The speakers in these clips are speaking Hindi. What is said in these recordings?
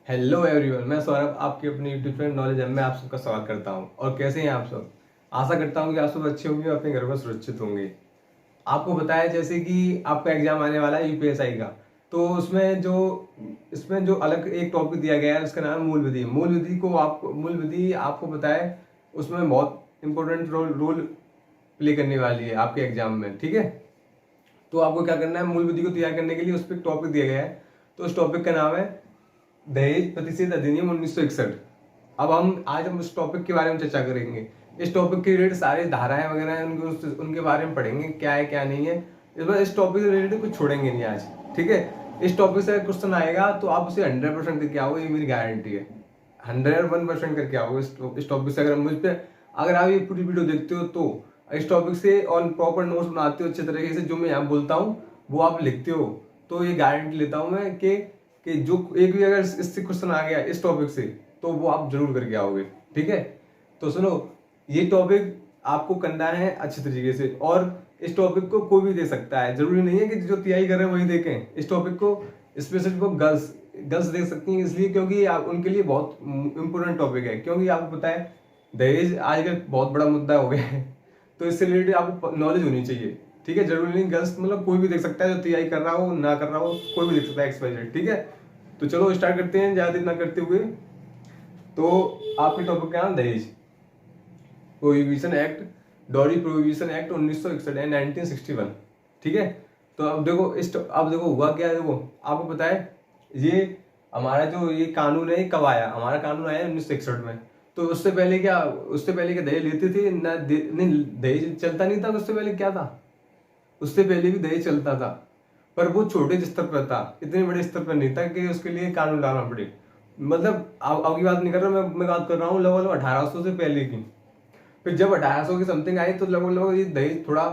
हेलो एवरीवन, मैं सौरभ आपके अपने यूट्यूब चैनल नॉलेज में आप सबका स्वागत करता हूं। और कैसे हैं आप सब? आशा करता हूं कि आप सब अच्छे होंगे और अपने घर पर सुरक्षित होंगे। आपको बताया जैसे कि आपका एग्जाम आने वाला है यूपीएसआई का। तो इसमें जो अलग एक टॉपिक दिया गया है उसका नाम है मूल विधि। मूल विधि आपको पता है उसमें बहुत इंपॉर्टेंट रोल प्ले करने वाली है आपके एग्जाम में। ठीक है, तो आपको क्या करना है, मूल विधि को तैयार करने के लिए उस पर एक टॉपिक दिया गया है। तो उस टॉपिक का नाम है दहेज प्रतिषेध अधिनियम 1961। अब हम उस टॉपिक के बारे में चर्चा करेंगे। इस टॉपिक के रिलेटेड सारे धाराएं वगैरह हैं उनके बारे में पढ़ेंगे, क्या है क्या नहीं है। इस टॉपिक से रिलेटेड कुछ छोड़ेंगे नहीं आज। ठीक है, इस टॉपिक से क्वेश्चन आएगा तो आप उसे 100% करके आओगे, ये मेरी गारंटी है। 101% करके आओगे इस टॉपिक से। अगर आप ये पूरी वीडियो देखते हो तो इस टॉपिक से और प्रॉपर नोट्स बनाते हो अच्छे तरीके से, जो मैं यहाँ बोलता हूँ वो आप लिखते हो, तो ये गारंटी लेता हूँ मैं कि जो एक भी अगर इससे क्वेश्चन आ गया इस टॉपिक से तो वो आप जरूर करके आओगे। ठीक है, तो सुनो, ये टॉपिक आपको करना है अच्छे तरीके से। और इस टॉपिक को कोई भी दे सकता है, जरूरी नहीं है कि जो तैयारी कर रहे हैं वही देखें। इस टॉपिक को स्पेशली वो गर्ल्स देख सकती हैं, इसलिए क्योंकि उनके लिए बहुत इंपॉर्टेंट टॉपिक है। क्योंकि आपको पता है दहेज आजकल बहुत बड़ा मुद्दा हो गया है, तो इससे रिलेटेड आपको नॉलेज होनी चाहिए। ठीक है, जरूरी नहीं गर्ल्स मतलब कोई भी देख सकता है, जो तैयारी कर रहा हो ना कर रहा हो कोई भी देख सकता है XYZ। ठीक है, तो चलो स्टार्ट करते हैं ज्यादा देर ना करते हुए। तो आपके टॉपिक का नाम दहेज prohibition act, dowry prohibition act 1961 and 1961। ठीक है, तो अब देखो हुआ क्या है। देखो आपको पता है ये हमारा जो ये कानून है ये कब आया? हमारा कानून आया 1961 में। तो उससे पहले क्या दहेज लेते थे ना? नहीं, दहेज चलता नहीं था। उससे पहले क्या था? उससे पहले भी दहेज चलता था, पर वो छोटे स्तर पर था, इतने बड़े स्तर पर नहीं था कि उसके लिए कानून लाना पड़े। मतलब अब की बात नहीं कर रहा मैं बात कर रहा हूँ लगभग 1800 से पहले की। फिर जब 1800 की समथिंग आई तो लगभग लगभग ये दहेज थोड़ा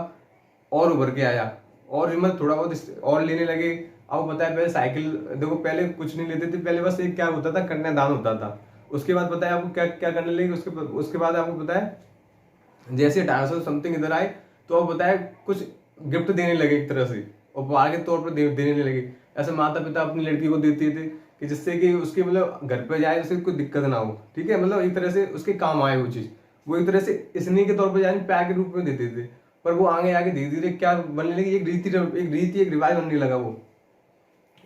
और उभर के आया, और मतलब थोड़ा बहुत और लेने लगे। अब पता है पहले साइकिल, देखो पहले कुछ नहीं लेते थे, पहले बस एक क्या होता था, कन्यादान होता था। उसके बाद पता है आपको क्या क्या करने लगे? उसके बाद आपको पता है जैसे 1800 समथिंग इधर आए तो अब पता है कुछ गिफ्ट देने लगे एक तरह से, उपहार के तौर पर देने लगे। ऐसे माता पिता अपनी लड़की को देते थे कि जिससे कि उसके मतलब घर पे जाए उसे कोई दिक्कत ना हो। ठीक है, मतलब एक तरह से उसके काम आए वो चीज। वो एक तरह से इसने के तौर पर यानी प्यार के रूप में देते थे। पर वो आगे आगे धीरे धीरे क्या बनने लगी, एक रिवाज बनने लगा। वो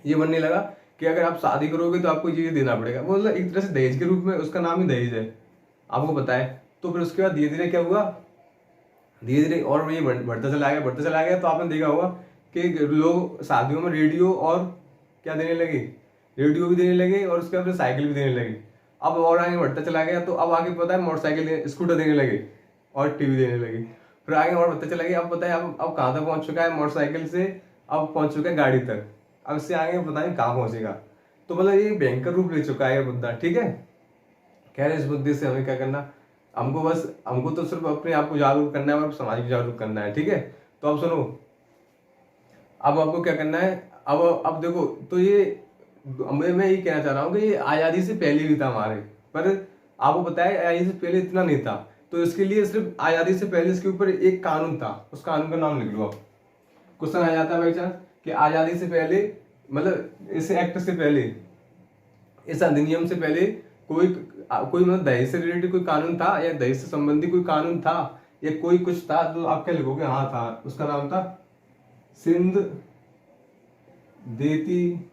ये बनने लगा कि अगर आप शादी करोगे तो आपको ये देना पड़ेगा। वो मतलब एक तरह से दहेज के रूप में, उसका नाम ही दहेज है, आपको पता है। तो फिर उसके बाद धीरे धीरे क्या हुआ, धीरे धीरे और ये बढ़ता चला गया। तो आपने देखा होगा कि लोग शादियों में रेडियो और क्या देने लगे, रेडियो भी देने लगे और उसके बाद फिर साइकिल भी देने लगे। अब और आगे बढ़ता चला गया तो अब आगे पता है मोटरसाइकिल स्कूटर देने लगे और टीवी देने लगे। फिर आगे और बढ़ता चला गया। अब पता है अब कहाँ तक पहुंच चुका है, मोटरसाइकिल से अब पहुंच चुका है गाड़ी तक। अब इससे आगे पता नहीं कहाँ पहुंचेगा। तो मतलब ये भयंकर रूप ले चुका है ये मुद्दा। ठीक है, कह रहे इस मुद्दे से हमें क्या करना, हमको तो सिर्फ अपने आप को जागरूक करना है और समाज को जागरूक करना है। ठीक है, तो अब सुनो, अब आपको क्या करना है। अब देखो, तो ये मैं यही कहना चाह रहा हूँ कि ये आज़ादी से पहले भी था हमारे, पर आपको पता है आज़ादी से पहले इतना नहीं था। तो इसके लिए सिर्फ आज़ादी से पहले इसके ऊपर एक कानून था, उस कानून का नाम लिख लो आप। क्वेश्चन आ जाता है बाई चांस कि आज़ादी से पहले मतलब इस एक्ट से पहले, इस अधिनियम से पहले कोई कोई मतलब दहेज से रिलेटेड कोई कानून था या दहेज से संबंधी कोई कानून था या कोई कुछ था? तो आप क्या लिखोगे? हाँ था, उसका नाम था सिंध देती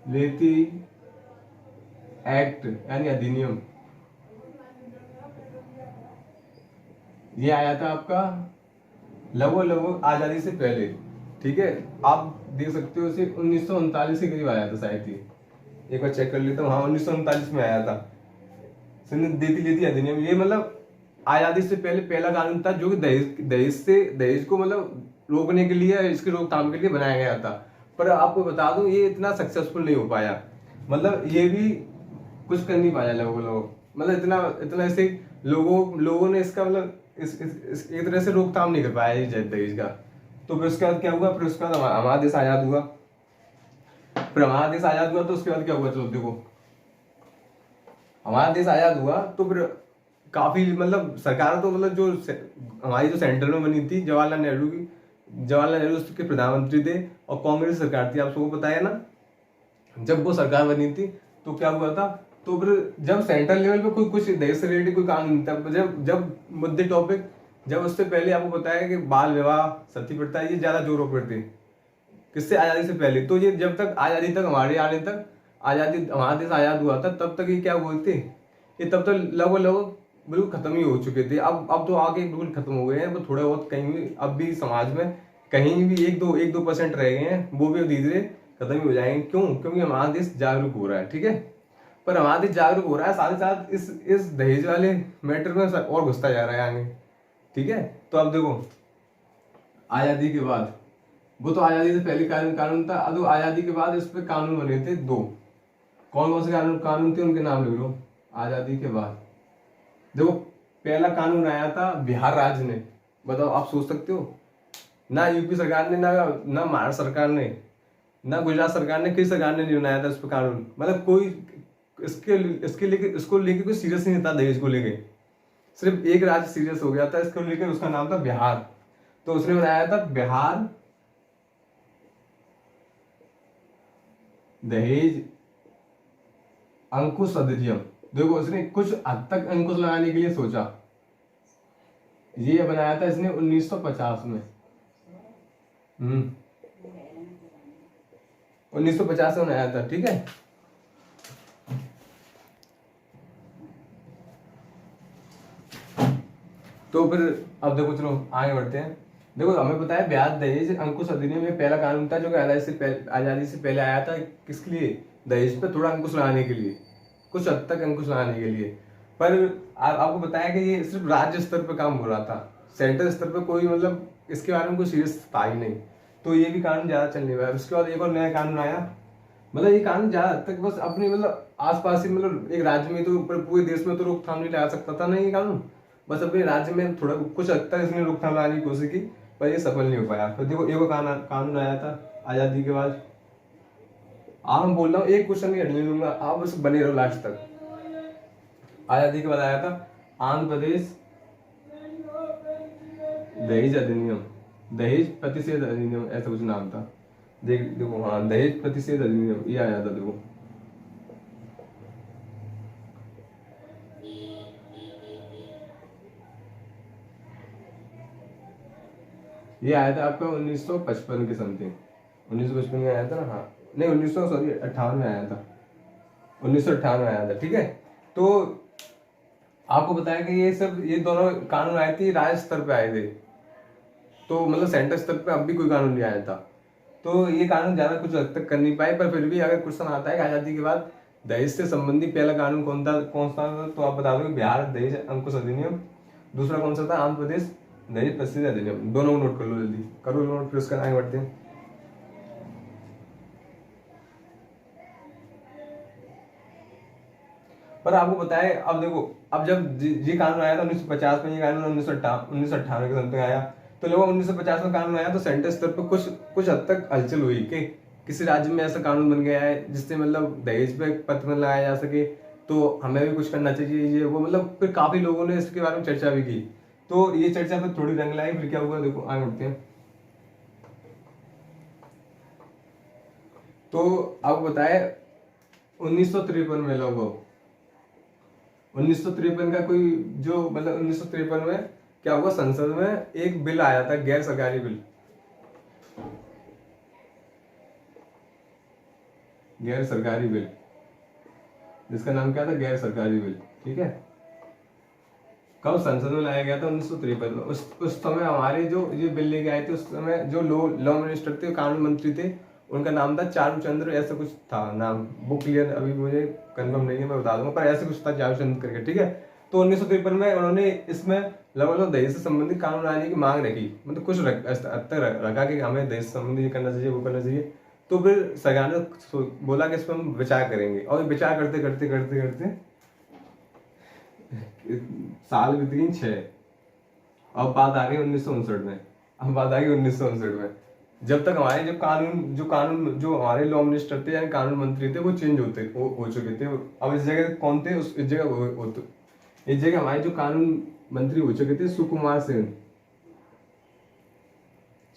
लेती एक्ट यानी अधिनियम। ये आया था आपका लगभग आजादी से पहले। ठीक है, आप देख सकते हो इसे 1939 के करीब आया था शायद ही। एक बार चेक कर लेता हूँ, हाँ 1939 में आया था सिंध देती लेती अधिनियम। ये मतलब आजादी से पहले पहला कानून था जो कि दहेज को मतलब रोकने के लिए, इसकी रोकथाम के लिए बनाया गया था। पर आपको बता दूं ये इतना सक्सेसफुल नहीं हो पाया, मतलब ये भी कुछ कर नहीं पाया लोग मतलब इतना इतना ऐसे लोगों ने इसका मतलब एक तरह से रोकथाम नहीं कर पाया इस दहेज का। तो फिर उसके बाद क्या हुआ, फिर उसके बाद हमारा देश आजाद हुआ। फिर हमारा देश आजाद हुआ तो उसके बाद क्या हुआ, चलो देखो, हमारा देश आजाद हुआ तो फिर काफी मतलब सरकार तो मतलब जो हमारी जो सेंटर में बनी थी जवाहरलाल नेहरू उसके प्रधानमंत्री थे और कांग्रेस सरकार थी, आप सबको पता है ना। जब वो सरकार बनी थी तो क्या हुआ था, तो फिर जब सेंट्रल लेवल पे कोई कुछ दहेज से रिलेटेड कोई कानून नहीं था, जब जब मुद्दे टॉपिक, जब उससे पहले आपको बताया कि बाल विवाह, सती प्रथा, ये ज्यादा जोरों पर थे किससे, आजादी से पहले। तो ये जब तक आजादी तक, हमारे आने तक, आजादी, हमारा देश आजाद हुआ था तब तक ये क्या हुए थे, ये तब तक लगभग लगभग बिल्कुल खत्म ही हो चुके थे। अब तो आगे बिल्कुल खत्म हो गए हैं, वो थोड़ा बहुत कहीं भी अब भी समाज में कहीं भी 1-2% रह गए हैं, वो भी धीरे धीरे खत्म ही हो जाएंगे। क्यों? क्योंकि हमारा देश जागरूक हो रहा है, ठीक है। पर हमारा देश जागरूक हो रहा है, साथ ही साथ इस दहेज वाले मैटर में और घुसता जा रहा है आगे, ठीक है। तो अब देखो, आजादी के बाद, वो तो आजादी से पहले कानून था, अब आजादी के बाद इस पे कानून बने थे 2। कौन कौन से कानून थे, उनके नाम लिख लो। आजादी के बाद देखो, पहला कानून आया था बिहार राज्य ने, बताओ, आप सोच सकते हो, ना यूपी सरकार ने, ना महाराष्ट्र सरकार ने, ना गुजरात सरकार ने, किसी सरकार ने नहीं बनाया था इस पर कानून। मतलब कोई इसको लेके कोई सीरियस नहीं था दहेज को लेके, सिर्फ एक राज्य सीरियस हो गया था इसको लेके, उसका नाम था बिहार। तो उसने बनाया था बिहार दहेज अंकुश अधिनियम। देखो, उसने कुछ हद तक अंकुश लगाने के लिए सोचा, ये बनाया था इसने 1950 में। 1950 में बनाया था, ठीक है। तो फिर अब देखो, चलो आगे बढ़ते हैं। देखो, हमें पता है ब्याज दहेज अंकुश अधिनियम में पहला कानून था जो कि आजादी से पहले आया था। किसके लिए? दहेज पे थोड़ा अंकुश लगाने के लिए, कुछ हद तक अंकुश लगाने के लिए। पर आपको बताया कि ये सिर्फ राज्य स्तर पर काम हो रहा था, सेंट्रल स्तर पर कोई मतलब इसके बारे में कोई सीरियस था ही नहीं। तो ये भी कानून ज्यादा चलने वाला। उसके बाद एक और नया कानून आया, मतलब ये कानून ज्यादा हद तक बस अपने मतलब आसपास ही, मतलब एक राज्य में तो पूरे देश में तो रोकथाम नहीं लगा सकता था ना ये कानून, बस अपने राज्य में थोड़ा कुछ हद तक इसने रोकथाम लगाने की कोशिश की, पर ये सफल नहीं हो पाया। फिर देखो, एक कानून आया था आजादी के बाद। आप मैं बोल रहा हूँ, एक क्वेश्चन नहीं हटने दूंगा, आप बस बने रहो लास्ट तक। आजादी के बाद आया था आंध्र प्रदेश दहेज अधिनियम, दहेज प्रतिषेध अधिनियम, ऐसा कुछ नाम था। देखो, हाँ, दहेज प्रतिषेध अधिनियम, ये आया था। देखो, ये आया था आपका 1955 के समथिंग, 1955 में आया था ना, हाँ, नहीं 1958 में आया था, 1958 में आया था, ठीक है। तो आपको बताया कि ये दोनों कानून आए थे, राज्य स्तर पे आए थे, तो मतलब सेंटर स्तर पे अब भी कोई कानून नहीं आया था। तो ये कानून ज्यादा कुछ हद तक कर नहीं पाए। पर फिर भी अगर क्वेश्चन आता है कि आजादी के बाद दहेज से संबंधित पहला कानून कौन सा था, तो आप बता दो बिहार दहेज अंकुश अधिनियम। दूसरा कौन सा था? आंध्र प्रदेश दहेज प्रतिषेध अधिनियम। दोनों को नोट कर लो, जल्दी करो नोट, फिर उसका आगे बढ़ते हैं। पर आपको बताए, अब देखो, अब जब ये कानून आया था 1950 में, ये कानून 1998 के समथिंग आया, तो लोग 1950 में कानून आया तो सेंटर स्तर पर कुछ हद तक हलचल हुई कि किसी राज्य में ऐसा कानून बन गया है जिससे मतलब दहेज पे प्रतिबंध लगाया जा सके, तो हमें भी कुछ करना चाहिए, ये वो, मतलब फिर काफी लोगों ने इसके बारे में चर्चा भी की। तो ये चर्चा फिर थोड़ी रंग लाई, फिर क्या हुआ देखो, आगे बढ़ते हैं। तो आपको बताए 1953 में लगभग 1953 का कोई जो मतलब 1953 में क्या हुआ, संसद में एक बिल आया था, गैर सरकारी बिल, गैर सरकारी बिल, जिसका नाम क्या था? गैर सरकारी बिल, ठीक है। कब संसद में लाया गया था? 1953 में। उस समय हमारे जो ये बिल लेके आए थे, उस समय जो लॉ मिनिस्टर थे, कानून मंत्री थे, उनका नाम था चारू चंद्र, ऐसा कुछ था नाम, वो क्लियर अभी मुझे कंफर्म नहीं है, मैं बता दूंगा, पर ऐसे कुछ था चारू चंद्र करके, ठीक है। तो 1953 में उन्होंने इसमें लगभग दहेज से संबंधित कानून लाने की मांग रखी, मतलब कुछ रखा कि हमें दहेज से संबंधित ये करना चाहिए, वो करना चाहिए। तो फिर सरकार ने बोला कि इस पर हम विचार करेंगे, और विचार करते करते करते करते साल बीत गई 6। अब बात आ गई 1959 में, अब बात आ गई 1959 में, जब तक हमारे जो हमारे लॉ मिनिस्टर थे यानी कानून मंत्री थे, वो चेंज हो चुके थे। अब इस जगह कौन थे? इस जगह इस जगह हमारे जो कानून मंत्री हो चुके थे, सुकुमार सेन,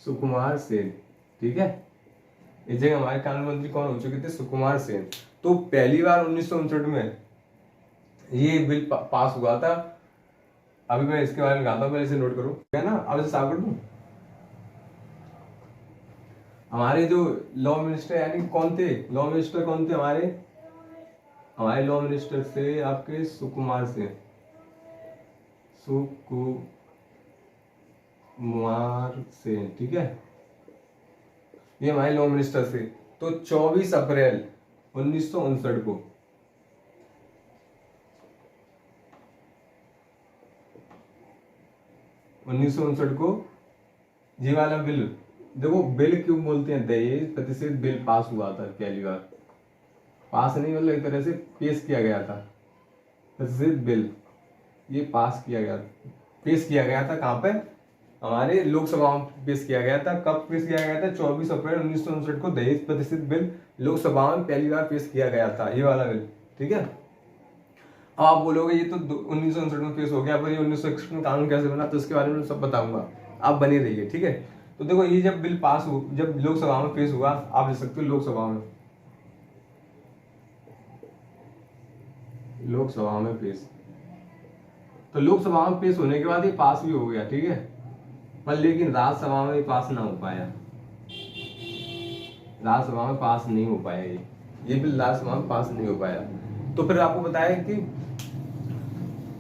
सुकुमार सेन, ठीक है। इस जगह हमारे कानून मंत्री कौन हो चुके थे? सुकुमार सेन। तो पहली बार 1959 में ये बिल पास हुआ था। अभी मैं इसके बारे में गाता हूँ, पहले इसे नोट करो, है ना? अब इसे साफ कर दूं। हमारे जो लॉ मिनिस्टर यानी कौन थे? लॉ मिनिस्टर कौन थे हमारे? हमारे लॉ मिनिस्टर थे आपके सुकुमार सेन। सुकुमार सेन, ठीक है, ये हमारे लॉ मिनिस्टर थे। तो 24 अप्रैल 1959 को 1959 को ये वाला बिल, देखो बिल क्यों बोलते हैं? दहेज प्रतिशत बिल पास हुआ था पहली बार। पास नहीं मतलब एक तरह से पेश किया गया था। प्रतिशत बिल ये पास किया गया, पेश किया गया था कहाँ पे? हमारे लोकसभा में पेश किया गया था। कब पेश किया गया था? 24 अप्रैल 1959 को दहेज प्रतिशत बिल लोकसभा में पहली बार पेश किया गया था, ये वाला बिल, ठीक है। अब आप बोलोगे ये तो 1959 में पेश हो गया, पर ये 1961 में कानून कैसे बना? तो इसके बारे में सब बताऊंगा, आप बने रहिए, ठीक है। तो देखो ये जब बिल पास हो, जब लोकसभा में पेश हुआ, आप लिख सकते हो लोकसभा में, लोकसभा में पेश। तो लोकसभा में पेश होने के बाद ये पास भी हो गया, ठीक है, पर लेकिन राज्यसभा में पास ना हो पाया। राज्यसभा में पास नहीं हो पाया ये बिल राज्यसभा में पास नहीं हो पाया। तो फिर आपको बताया कि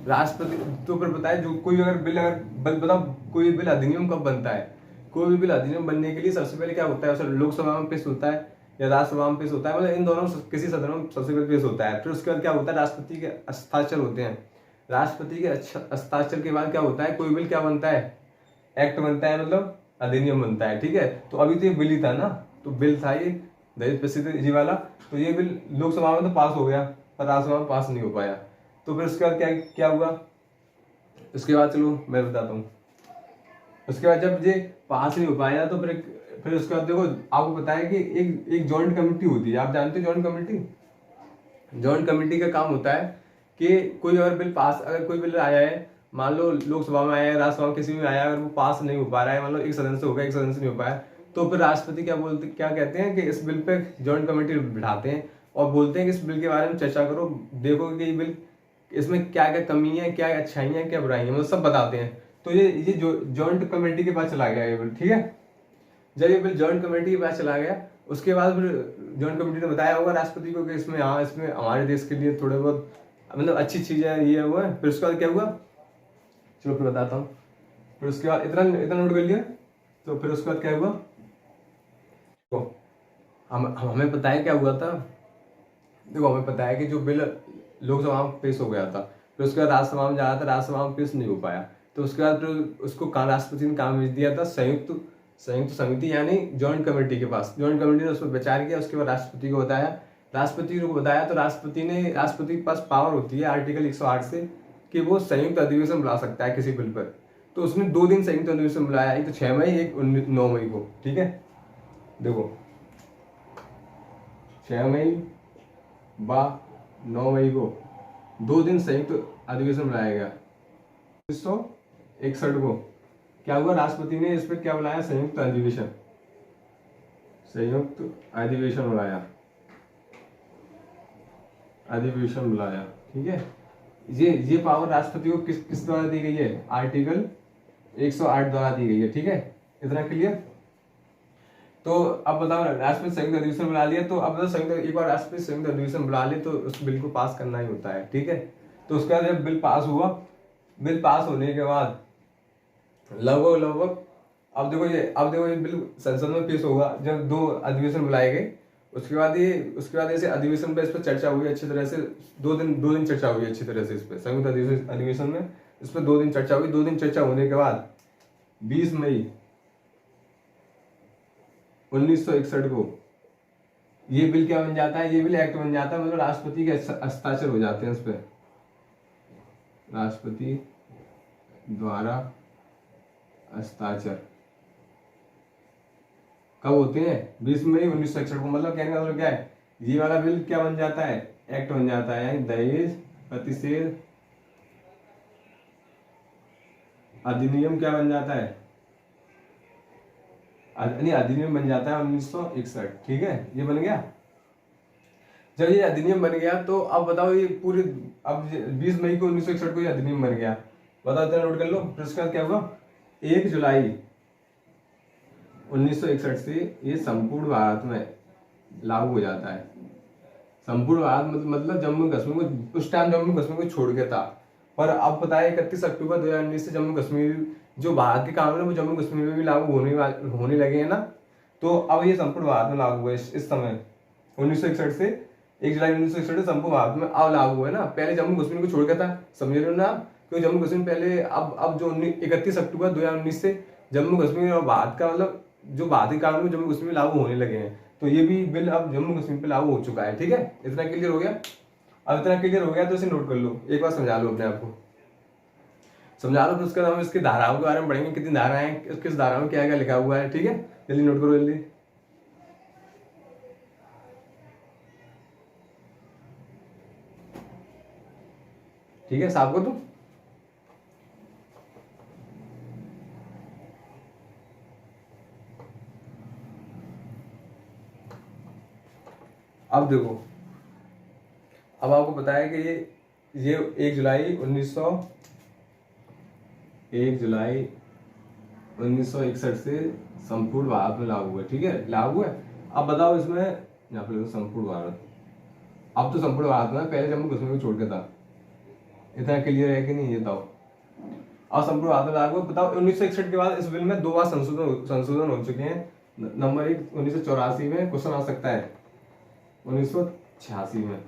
राष्ट्रपति, तो फिर बताया जो कोई अगर बिल, अगर बताओ कोई बिल अधिनियम कब बनता है? कोई भी बिल अधिनियम बनने के लिए सबसे पहले क्या होता है? उसे लोकसभा में पेश होता है या राज्यसभा में पेश होता है, मतलब इन दोनों किसी सदनों में सबसे पहले पेश होता है। फिर उसके बाद क्या होता है? राष्ट्रपति के हस्ताक्षर होते हैं। राष्ट्रपति के हस्ताक्षर के बाद क्या होता है? कोई बिल क्या बनता है? एक्ट बनता है, मतलब अधिनियम बनता है, ठीक है। तो अभी तो ये बिल ही था ना, तो बिल था ये दहेज प्रतिशत जी वाला। तो ये बिल लोकसभा में तो पास हो गया, पर राज्यसभा में पास नहीं हो पाया। तो फिर उसके बाद क्या क्या हुआ? उसके बाद चलो मैं बताता हूँ। उसके बाद जब ये पास नहीं हो पाया तो फिर उसके बाद देखो आपको पता है कि एक जॉइंट कमेटी होती है, आप जानते हो जॉइंट कमेटी? जॉइंट कमेटी का काम होता है कि कोई अगर बिल पास, अगर कोई बिल आया है, मान लो लोकसभा में आया है, राज्यसभा में किसी में आया, अगर वो पास नहीं हो पा रहा है, मान लो एक सदन से हो गया, एक सदन से नहीं हो पाया, तो फिर राष्ट्रपति क्या कहते हैं कि इस बिल पे जॉइंट कमेटी बिठाते हैं और बोलते हैं कि इस बिल के बारे में चर्चा करो, देखो कि ये बिल, इसमें क्या क्या कमी है, क्या अच्छाइयाँ हैं, क्या बुराई है, मतलब सब बताते हैं। तो ये जो जॉइंट कमेटी के पास चला गया ये बिल, ठीक है। जब ये बिल जॉइंट कमेटी के पास चला गया, उसके बाद फिर जॉइंट कमेटी ने बताया होगा राष्ट्रपति को कि इसमें, हाँ इसमें हमारे देश के लिए थोड़े बहुत मतलब अच्छी चीजें ये हुआ है। फिर उसके बाद क्या हुआ, चलो फिर बताता हूँ। फिर उसके बाद इतना इतना नोट कर लिया। तो फिर उसके बाद क्या हुआ, तो हमें पता है क्या हुआ था। देखो हमें पता है कि जो बिल लोकसभा में पेश हो गया था, फिर उसके बाद राज्यसभा में जा रहा था, राज्यसभा में पेश नहीं हो पाया। तो उसके बाद फिर उसको राष्ट्रपति ने काम भेज दिया था संयुक्त संयुक्त समिति यानी जॉइंट कमेटी के पास। जॉइंट कमेटी ने उस पर विचार किया, उसके बाद राष्ट्रपति को बताया। राष्ट्रपति को बताया तो राष्ट्रपति के पास पावर होती है आर्टिकल 108 से कि वो संयुक्त अधिवेशन बुला सकता है किसी बिल पर। तो उसने 2 दिन संयुक्त अधिवेशन बुलाया, एक तो 6 मई, एक 9 मई को, ठीक है। देखो 6 मई बा 9 मई को 2 दिन संयुक्त अधिवेशन बुलाया गया। 1961 को क्या हुआ, राष्ट्रपति ने इस पर क्या बुलाया? संयुक्त अधिवेशन, संयुक्त अधिवेशन बुलाया, अधिवेशन बुलाया, ठीक है। ये पावर राष्ट्रपति को किस द्वारा दी गई है? आर्टिकल 108 द्वारा दी गई है, ठीक है। इतना क्लियर? तो अब बताओ, राष्ट्रपति संयुक्त अधिवेशन बुला लिया, तो अब संयुक्त, एक बार राष्ट्रपति संयुक्त अधिवेशन बुला ले तो उस बिल को पास करना ही होता है, ठीक है। तो उसके बाद जब बिल पास हुआ, बिल पास होने के बाद लगभग अब देखो ये बिल संसद में पेश होगा जब 2 अधिवेशन बुलाए गए। उसके बाद ऐसे अधिवेशन पे इस पर चर्चा हुई अच्छी तरह से। 2 दिन चर्चा हुई अच्छी तरह से इस पर, संयुक्त अधिवेशन में इस पर 2 दिन चर्चा हुई। 2 दिन चर्चा होने के बाद 20 मई 1961 को ये बिल क्या बन जाता है? ये बिल एक्ट बन जाता है, मतलब राष्ट्रपति के हस्ताक्षर हो जाते हैं इस पर, राष्ट्रपति द्वारा हस्ताक्षर कब होते हैं? 20 मई 1961 को। मतलब कहने का मतलब क्या है, ये वाला बिल क्या बन जाता है? एक्ट बन जाता है, यानी दहेज प्रतिषेध अधिनियम क्या बन जाता है? नहीं, अधिनियम बन जाता है 1961, ठीक है, ये बन गया। जब ये अधिनियम बन गया तो अब बताओ ये पूरे, अब 20 मई को 1961 को ये अधिनियम बन गया, बताओ इतना नोट कर लो। फिर उसके बाद क्या हुआ, 1 जुलाई 1961 से ये संपूर्ण भारत में लागू हो जाता है। संपूर्ण भारत मतलब जम्मू कश्मीर को, उस टाइम जम्मू कश्मीर को छोड़ के था, पर अब पता है 31 अक्टूबर 2019 से जम्मू कश्मीर जो भारत के कानून है वो जम्मू कश्मीर में भी लागू होने लगे हैं ना। तो अब ये संपूर्ण भारत में लागू है इस समय 1961 से, 1 जुलाई 1961 से संपूर्ण भारत में अब लागू है ना। पहले जम्मू कश्मीर को छोड़ के था, समझ रहे हो ना आप, क्योंकि जम्मू कश्मीर पहले, अब जो 31 अक्टूबर 2019 से जम्मू कश्मीर और भारत का मतलब जो भारत के कानून जम्मू कश्मीर में लागू होने लगे हैं, तो ये भी बिल अब जम्मू कश्मीर पे लागू हो चुका है, ठीक है। इतना क्लियर हो गया। अब इतना क्लियर हो गया तो इसे नोट कर लो, एक बार समझा लो अपने आप को, समझा लो। तो उसके बाद हम इसकी धाराओं के बारे में पढ़ेंगे, कितनी धाराएं हैं, किस धारा में क्या क्या लिखा हुआ है, ठीक है। जल्दी नोट करो जल्दी। ठीक है, साहब को तुम अब देखो, अब आपको पता है कि ये 1 जुलाई 1961 से संपूर्ण भारत में लागू है, ठीक है, लागू है। अब बताओ इसमें, यहाँ पे संपूर्ण भारत, अब तो संपूर्ण भारत में, पहले जम्मू कश्मीर को छोड़ के था। इतना क्लियर है कि नहीं ये बताओ। अब संपूर्ण भारत में लागू है। बताओ 1961 के बाद इस बिल में 2 बार संशोधन हो चुके हैं। नंबर 1 1984 में क्वेश्चन आ सकता है, 1986 में।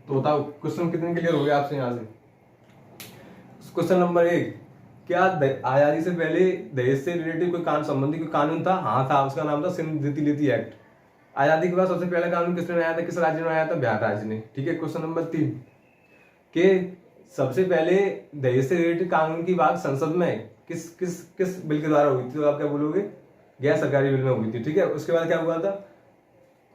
तो बताओ क्वेश्चन कितने क्लियर हो गया आपसे यहाँ से। क्वेश्चन नंबर 1, क्या आजादी से पहले दहेज से रिलेटेड कोई कानून संबंधी कोई कानून था? हाँ था, उसका नाम था सिंध रीति नीति एक्ट। आजादी के बाद सबसे पहला कानून किसने बनाया था, किस राज्य ने बनाया था? बिहार राज्य ने, ठीक है। क्वेश्चन नंबर 3, के सबसे पहले दहेज से रिलेटेड कानून की बात संसद में किस किस किस बिल के द्वारा हुई थी? तो आप क्या बोलोगे, गैर सरकारी बिल में हुई थी, ठीक है। उसके बाद क्या हुआ था,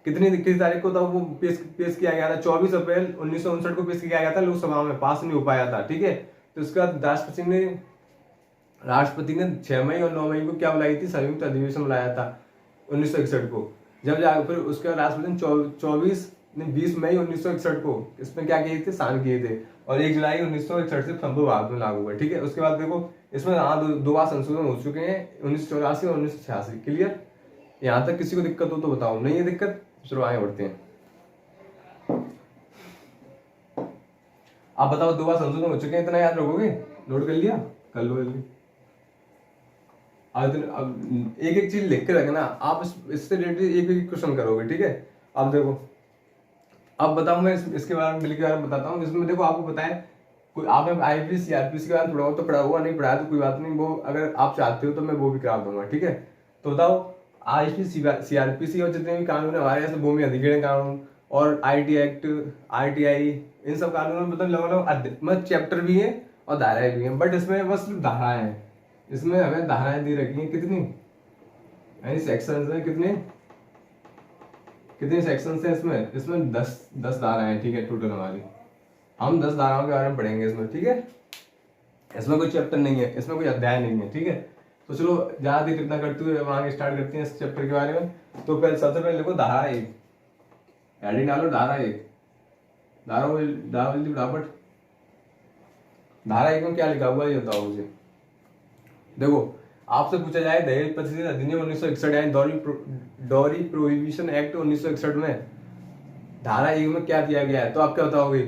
किस तारीख को था वो पेश किया गया था? 24 अप्रैल 1959 को पेश किया गया था, लोकसभा में पास नहीं हो पाया था, ठीक है। तो उसके बाद राष्ट्रपति ने 6 मई और 9 मई को क्या बुलाई थी, संयुक्त अधिवेशन बुलाया था 1961 को। जब जा फिर उसके बाद राष्ट्रपति ने 20 मई 1961 को इसमें क्या किए थे, साइन किए थे, और 1 जुलाई 1961 से संपूर्ण भारत में लागू हुआ, ठीक है। उसके बाद देखो इसमें हाँ दो बार संशोधन हो चुके हैं, 1984 और 1986। क्लियर? यहाँ तक किसी को दिक्कत हो तो बताओ, नहीं है दिक्कत, चलो आगे बढ़ते हैं। आप बताओ 2 बार संशोधन हो चुके हैं, इतना याद रखोगे? नोट कर लिया, कर लो जल्दी। अब एक एक चीज लिख के रखना, आप इससे रिलेटेड एक एक क्वेश्चन करोगे, ठीक है। अब देखो, अब बताऊं मैं इसके बारे में, बिल के बारे में बताता हूँ। इसमें देखो आपको पता है, कोई आपने आईपीसी सीआरपीसी के बारे में पढ़ा हो तो पढ़ा हुआ, नहीं पढ़ाया तो कोई बात नहीं, वो अगर आप चाहते हो तो मैं वो भी करा दूंगा, ठीक है। तो बताओ आईपीसी सीआरपीसी और जितने भी कानून है हमारे, जैसे भूमि अधिग्रहण कानून और आईटी एक्ट, आरटीआई, इन सब कानूनों में मतलब लगभग चैप्टर भी है और धाराएं भी हैं, बट इसमें बस धाराएं हैं। इसमें हमें धाराएं दी रखी हैं कितनी, यानी सेक्शंस हैं कितने, कितने सेक्शंस हैं इसमें 10 धाराएं हैं, ठीक है, टोटल हमारी। हम 10 धाराओं के बारे में पढ़ेंगे इसमें, ठीक है। इसमें कोई चैप्टर नहीं है, इसमें कोई अध्याय नहीं है, ठीक है। तो चलो ज्यादा देर कितना करते हुए वहां स्टार्ट करते हैं इस चैप्टर के बारे में। तो पहले सबसे पहले देखो धारा 1, हेडिंग डालो धारा 1, धारा जल्दी फटाफट। धारा 1 में क्या लिखा हुआ है ये बताओ मुझे। देखो आपसे पूछा जाए दहेज प्रतिशत अधिनियम 1961 यानी डॉरी प्रोहिबिशन एक्ट 1961 में धारा 1 में क्या दिया गया है, तो आप क्या बताओगे?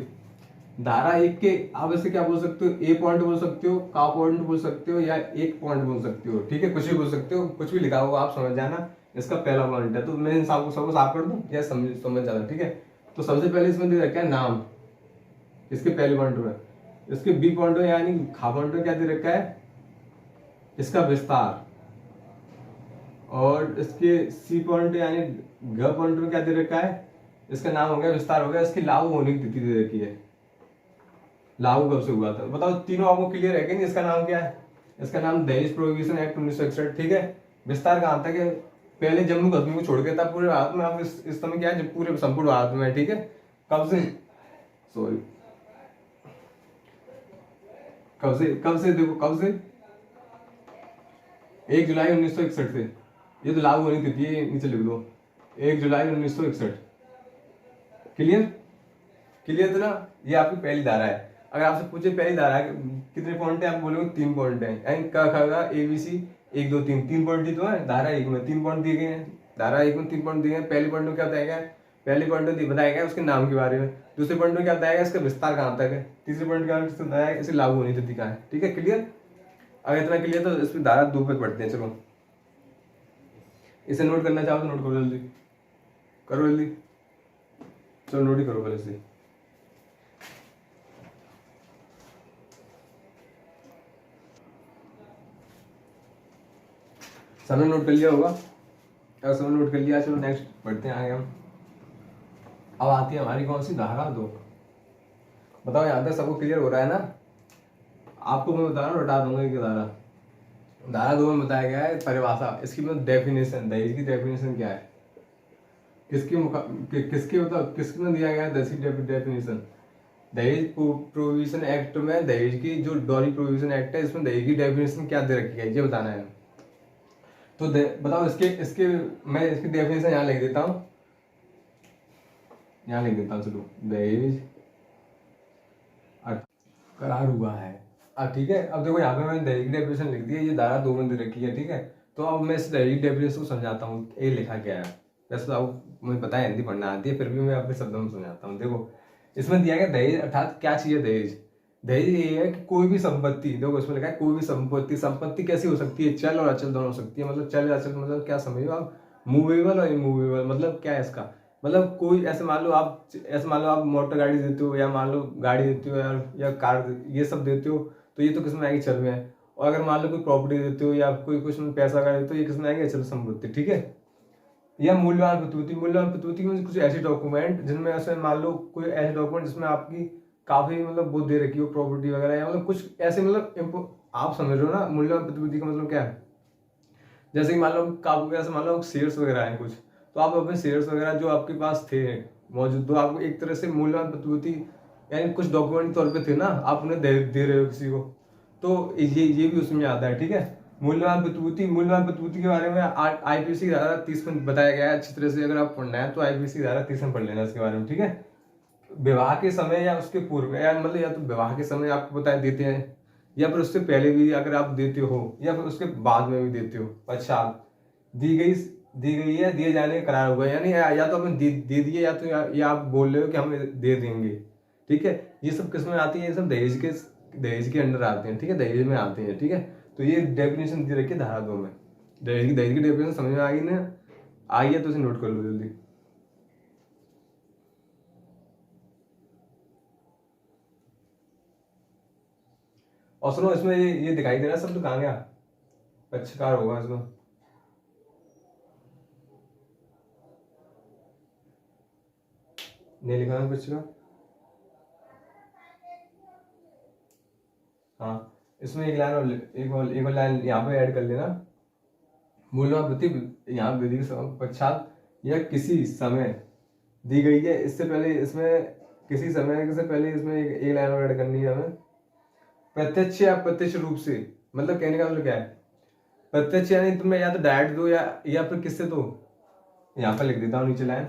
धारा 1 के आप इसे क्या बोल सकते हो, ए पॉइंट बोल सकते हो, का पॉइंट बोल सकते हो, या एक पॉइंट बोल सकते हो, ठीक है, कुछ भी बोल सकते हो, कुछ भी लिखा होगा आप समझ जाना, इसका पहला पॉइंट है। तो मैं इन सबको साफ कर दूं या समझ जाना, ठीक है। तो सबसे पहले इसमें दे रखा है नाम, इसके पहले पॉइंट में। इसके बी पॉइंट में यानी खा पॉइंट में क्या दे रखा है, इसका विस्तार। और इसके सी पॉइंट यानी घ पॉइंट में क्या दे रखा है, इसका नाम हो गया, विस्तार हो गया। इसकी लागू होने की तिथि दे रखी है, लागू कब से हुआ था बताओ। तीनों आपको क्लियर है कि नहीं? इसका नाम क्या है, इसका नाम दहेज प्रोहिबिशन एक्ट 1961, ठीक है। विस्तार कहाँ तक है, पहले जम्मू कश्मीर को छोड़ के था पूरे भारत में, अब इस समय क्या है, पूरे संपूर्ण भारत में, ठीक है। कब से, सॉरी कब से देखो, कब से 1 जुलाई 1961 से, ये तो लागू होनी थी, ये नीचे लिख दो 1 जुलाई 1961। क्लियर? क्लियर था ना? ये आपकी पहली धारा है। अगर आपसे पूछे पहली धारा कितने पॉइंट है, आप बोलोगे 3 पॉइंट है, यानी क ख ग ए बी सी 1 2 3, 3 पॉइंट ही तो है। धारा 1 में 3 पॉइंट दिए गए हैं, धारा 1 में 3 पॉइंट दिए गए हैं। पहले पॉइंट में क्या बताया गया है? पहले पॉइंट में बताया गया उसके नाम के बारे में। दूसरे पॉइंट में क्या बताया गया? इसका विस्तार कहाँ तक है। तीसरे पॉइंट के बारे में बताया गया इसे लागू होनी तिथि का है। ठीक है, क्लियर? अगर इतना क्लियर तो इसमें धारा 2 पे पढ़ते हैं। चलो इसे नोट करना चाहो तो नोट करो, जल्दी करो, जल्दी चलो नोट ही करो पहले से। सबने नोट कर लिया होगा? अगर सबने नोट कर लिया, चलो नेक्स्ट बढ़ते हैं आगे हम। अब आती है हमारी कौन सी? धारा 2। बताओ यहाँ तक सबको क्लियर हो रहा है ना? आपको मैं बता रहा हूँ, हटा दूंगा कि धारा 2 में बताया गया है परिभाषा, इसकी मतलब डेफिनेशन, दहेज की डेफिनेशन क्या है, किसके में दिया गया है दहेज की डेफिनेशन। दहेज प्रोविजन एक्ट में, दहेज की जो डॉरी प्रोविजन एक्ट है, इसमें दहेज की डेफिनेशन क्या दे रखी है ये बताना है। तो बताओ इसके इसके मैं इसकी डेफिनेशन यहाँ लिख देता हूँ, यहाँ लिख देता हूँ। चलो दहेज करार हुआ है। अब ठीक है, अब देखो यहाँ पे मैंने दहेज की डेफिनेशन लिख दी है, ये धारा 2 में दे रखी है। ठीक है, तो अब मैं इस दहेज की डेफिनेशन को समझाता हूँ, ये लिखा क्या है। वैसे तो आपको मुझे पता है हिंदी पढ़ना आती है, फिर भी मैं अपने शब्दों में समझाता हूँ। देखो इसमें दिया गया दहेज अर्थात क्या चीज है दहेज। दहेज ये है कि कोई भी संपत्ति, देखो इसमें लिखा है कोई भी संपत्ति। संपत्ति कैसी हो सकती है? चल और अचल दोनों हो सकती है। मतलब चल अचल मतलब क्या समझो आप? मूवेबल और इमूवेबल। मतलब क्या है इसका? मतलब कोई ऐसे मान लो आप मोटर गाड़ी देते हो, या मान लो गाड़ी देते हो या कार, ये सब देते हो, तो ये तो किसमें आएगी? चल में है। और अगर मान लो कोई प्रॉपर्टी देते हो या कोई कुछ पैसा का देते हो, ये किसमें आएगी? अचल संपत्ति। ठीक है, या मूल्यवान प्रतिभूति। मूल्यवान प्रतिभूति में कुछ ऐसे डॉक्यूमेंट जिनमें ऐसे मान लो कोई ऐसे डॉक्यूमेंट जिसमें आपकी काफी मतलब वो दे रखी हो प्रॉपर्टी वगैरह, या मतलब कुछ ऐसे मतलब आप समझ रहे हो ना मूल्यवान प्रतिभूति का मतलब क्या है। जैसे कि मान लो काफी ऐसे मान लो शेयर्स वगैरह हैं कुछ, तो आप अपने शेयर्स वगैरह जो आपके पास थे मौजूद, तो आपको एक तरह से मूल्यवान प्रतिभूति यानी कुछ डॉक्यूमेंट तौर पे थे ना, आप उन्हें दे रहे हो किसी को, तो ये भी उसमें आता है। ठीक है, मूल्यवान प्रतिभूति के बारे में आईपीसी की धारा 30 में बताया गया है अच्छी तरह से। अगर आप पढ़ना है तो आईपीसी की धारा 30 में पढ़ लेना इसके बारे में। ठीक है, विवाह के समय या उसके पूर्व, या मतलब या तो विवाह के समय आपको बताया देते हैं, या फिर उससे पहले भी अगर आप देते हो, या फिर उसके बाद में भी देते हो। अच्छा, दी गई है, दिए जाने का करार हुआ है, यानी या तो आपने दे दिए, या तो या आप बोल रहे हो कि हम दे देंगे। ठीक है, ये सब किस में आती है? ये सब दहेज के अंडर आते हैं। ठीक है, दहेज में आते हैं। ठीक है, तो ये डेफिनेशन दे रखी है धारा 2 में। दहेज की डेफिनेशन समझ में आ गई ना? आई है तो इसे नोट कर लो जल्दी। और सुनो, इसमें ये दिखाई दे रहा है शब्द कहाँ गया? पक्षकार होगा इसमें। नहीं लिखा है पक्षकार? हाँ, इसमें एक लाइन और एक और लाइन यहाँ पे ऐड कर लेना। मूल्यवान प्रति यहाँ विधि के पश्चात या किसी समय दी गई है, इससे पहले इसमें किसी समय से पहले इसमें एक लाइन और ऐड करनी है हमें। प्रत्यक्ष या अप्रत्यक्ष रूप से, मतलब कहने का मतलब क्या है? प्रत्यक्ष यानी तुम्हें या तो डायरेक्ट दो या फिर किससे दो। यहाँ पर लिख देता हूँ नीचे लाइन,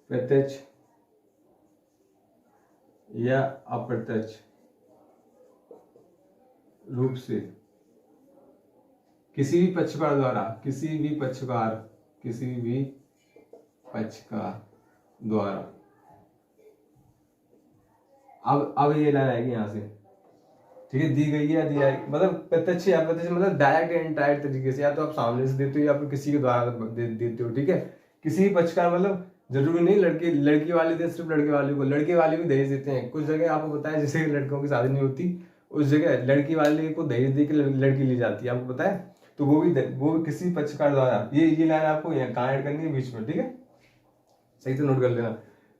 प्रत्यक्ष या अप्रत्यक्ष रूप से किसी भी पक्षकार द्वारा। अब ये लाइन आएगी यहाँ से। ठीक है, दी गई है या दिया है, मतलब प्रत्यक्ष या अप्रत्यक्ष मतलब डायरेक्ट या इनडायरेक्ट तरीके से, या तो आप सामने से देते हो या फिर किसी के द्वारा देते हो। ठीक है, किसी भी पक्षकार मतलब जरूरी नहीं लड़की वाले दे, सिर्फ लड़के वाले को, लड़के वाले भी दहेज देते हैं। कुछ जगह आपको पता है जैसे लड़कों की शादी नहीं होती, उस जगह लड़की वाले को दहेज दे के लड़की ली जाती है, आपको पता है। तो वो भी किसी पक्षकार द्वारा। ये लाइन आपको कहाँ ऐड करनी है? बीच में। ठीक है, सही से नोट कर लेना।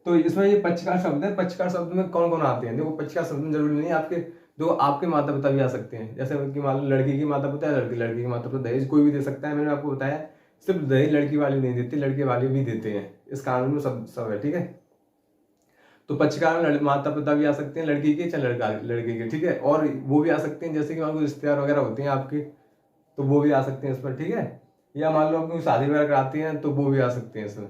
तो इसमें ये पक्षकार शब्द है। पक्षकार शब्द में कौन कौन आते हैं? देखो पक्षकार शब्द में जरूरी नहीं आपके माता पिता भी आ सकते हैं। जैसे कि मान लो लड़की की माता पिता है, लड़के की माता पिता, दहेज कोई भी दे सकता है। मैंने आपको बताया सिर्फ दहेज लड़की वाले नहीं देते, लड़के वाले भी देते हैं। इस कानून में सब है। ठीक है, तो पक्षकार में माता पिता भी आ सकते हैं लड़की के, चाहे लड़के के। ठीक है, और वो भी आ सकते हैं जैसे कि मान लो रिश्तेदार वगैरह होते हैं आपके, तो वो भी आ सकते हैं इस पर। ठीक है, या मान लो आपको शादी वगैरह कराती हैं तो वो भी आ सकते हैं इसमें।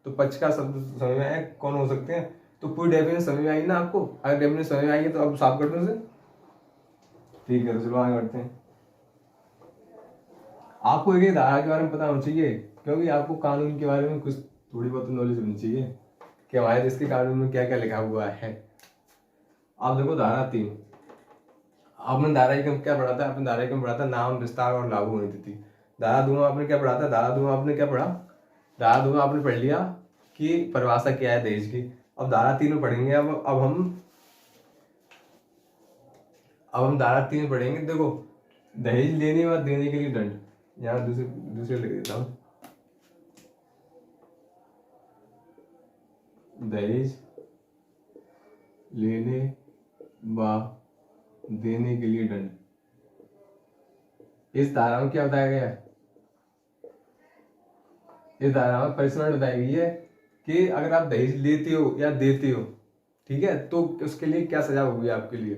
तो पक्ष का शब्द समझ में आया कौन हो सकते हैं? तो पूरी डेफिनेशन समझ में आई ना आपको? अगर डेफिनेशन समझ में आई है तो अब साफ कर दूं इसे। ठीक है, तो चलो आगे बढ़ते हैं। आपको एक धारा के बारे में पता होना चाहिए, क्योंकि आपको कानून के बारे में कुछ थोड़ी बहुत नॉलेज होनी चाहिए कि हमारे देश के कानून में क्या क्या लिखा हुआ है। आप देखो धारा 3, आपने धारा 1 में क्या पढ़ा था? आपने धारा 1 में पढ़ा था नाम, विस्तार और लागू होनी थी। धारा 2 में आपने क्या पढ़ा था? धारा 2 में आपने क्या पढ़ा? धारा 2 में आपने पढ़ लिया कि परिभाषा क्या है दहेज की। अब धारा 3 में पढ़ेंगे। अब हम धारा 3 में पढ़ेंगे। देखो, दहेज लेने व देने के लिए दंड, यहाँ दूसरे लिख देता हूँ। दहेज लेने व देने के लिए दंड, इस धारा में क्या बताया गया है? इस धारा में पनिशमेंट बताई गई है कि अगर आप दहेज लेते हो या देते हो, ठीक है, तो उसके लिए क्या सजा होगी आपके लिए।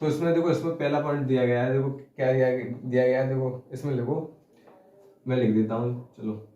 तो इसमें देखो, इसमें पहला पॉइंट दिया गया है। देखो क्या दिया गया है, देखो इसमें लिखो, मैं लिख देता हूँ, चलो।